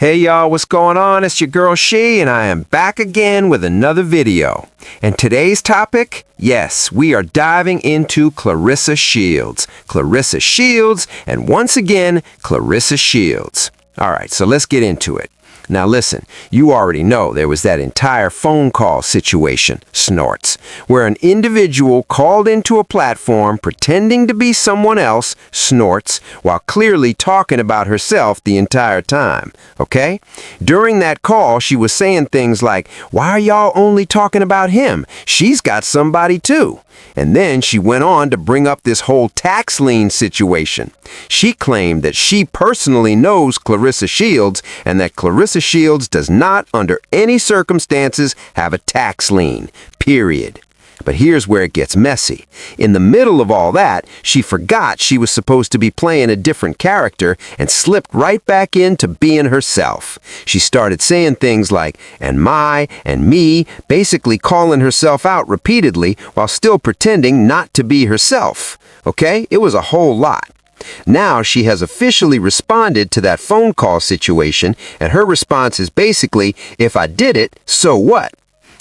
Hey y'all, what's going on? It's your girl She, and I am back again with another video. And today's topic? Yes, we are diving into Claressa Shields. Claressa Shields, and once again, Claressa Shields. Alright, so let's get into it. Now listen, you already know there was that entire phone call situation, snorts, where an individual called into a platform pretending to be someone else, snorts, while clearly talking about herself the entire time, okay? During that call, she was saying things like, "Why are y'all only talking about him? She's got somebody too." And then she went on to bring up this whole tax lien situation. She claimed that she personally knows Claressa Shields and that Claressa Shields does not, under any circumstances, have a tax lien, period. But here's where it gets messy. In the middle of all that, she forgot she was supposed to be playing a different character and slipped right back into being herself. She started saying things like, "and my," and "me," basically calling herself out repeatedly while still pretending not to be herself. Okay? It was a whole lot. Now she has officially responded to that phone call situation, and her response is basically, "If I did it, so what?"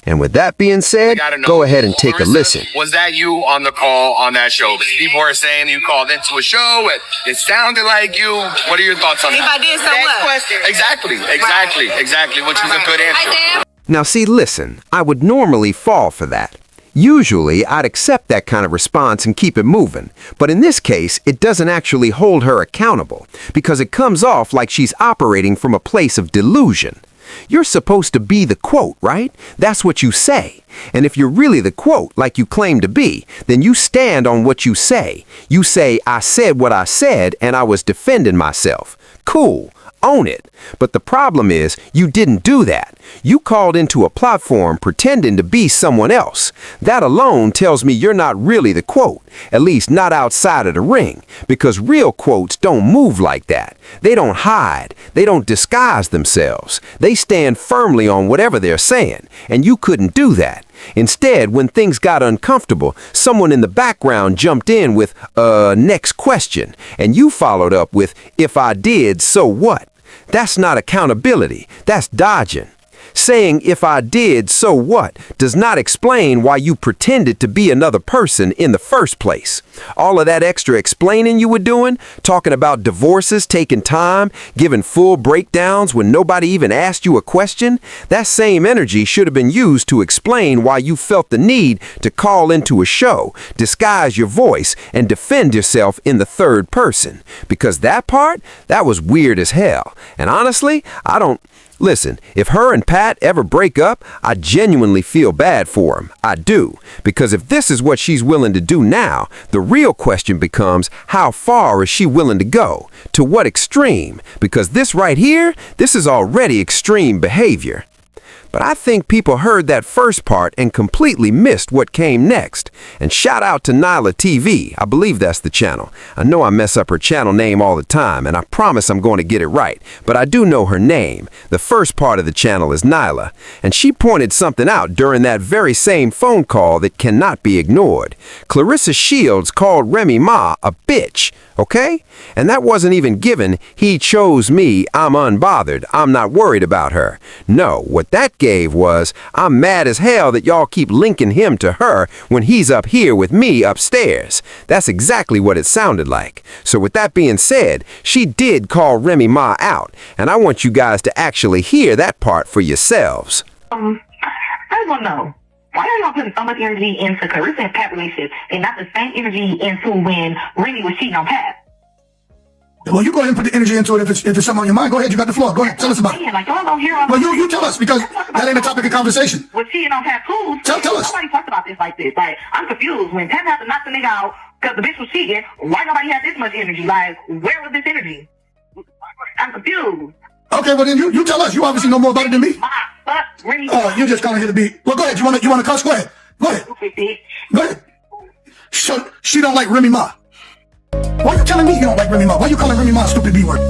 And with that being said, go ahead and take a listen. Was that you on the call on that show? People are saying you called into a show. It sounded like you. What are your thoughts on that? If I did, so what? Exactly. Which is a good answer. Now see, listen, I would normally fall for that. Usually, I'd accept that kind of response and keep it moving. But in this case, it doesn't actually hold her accountable, because it comes off like she's operating from a place of delusion. You're supposed to be the quote, right? That's what you say. And if you're really the quote, like you claim to be, then you stand on what you say. You say, "I said what I said, and I was defending myself." Cool. Own it. But the problem is, you didn't do that. You called into a platform pretending to be someone else. That alone tells me you're not really the quote, at least not outside of the ring, because real quotes don't move like that. They don't hide. They don't disguise themselves. They stand firmly on whatever they're saying, and you couldn't do that. Instead, when things got uncomfortable, someone in the background jumped in with, next question, and you followed up with, "If I did, so what?" That's not accountability. That's dodging. Saying "if I did, so what" does not explain why you pretended to be another person in the first place. All of that extra explaining you were doing, talking about divorces taking time, giving full breakdowns when nobody even asked you a question, that same energy should have been used to explain why you felt the need to call into a show, disguise your voice, and defend yourself in the third person. Because that part, that was weird as hell. And honestly, Listen, if her and Pat ever break up, I genuinely feel bad for him. I do. Because if this is what she's willing to do now, the real question becomes, how far is she willing to go? To what extreme? Because this right here, this is already extreme behavior. But I think people heard that first part and completely missed what came next. And shout out to Nyla TV. I believe that's the channel. I know I mess up her channel name all the time, and I promise I'm going to get it right. But I do know her name. The first part of the channel is Nyla. And she pointed something out during that very same phone call that cannot be ignored. Claressa Shields called Remy Ma a bitch. Okay? And that wasn't even given, "He chose me, I'm unbothered, I'm not worried about her." No, what that gave was, "I'm mad as hell that y'all keep linking him to her when he's up here with me upstairs." That's exactly what it sounded like. So with that being said, she did call Remy Ma out, and I want you guys to actually hear that part for yourselves. I just want to know, why are y'all putting so much energy into Claressa and Pat relationship and not the same energy into when Remy was cheating on Pat? Well, you go ahead and put the energy into it. If it's something on your mind, go ahead. You got the floor. Go ahead. Tell us about it. Like, y'all don't hear Well, you tell us, because that ain't a topic of conversation. with cheating on Pat too. Tell us. Nobody talks about this like this. Like, I'm confused. When Pat had to knock the nigga out because the bitch was cheating, why nobody had this much energy? Like, where was this energy? I'm confused. Okay, well then you tell us. You obviously know more about it than me. Remy. Oh, you're just calling here to be. Well, go ahead. You want to cuss? Go ahead. Go ahead. Go ahead. She don't like Remy Ma. Why are you telling me you don't like Remy Ma? Why are you calling Remy Ma a stupid B word?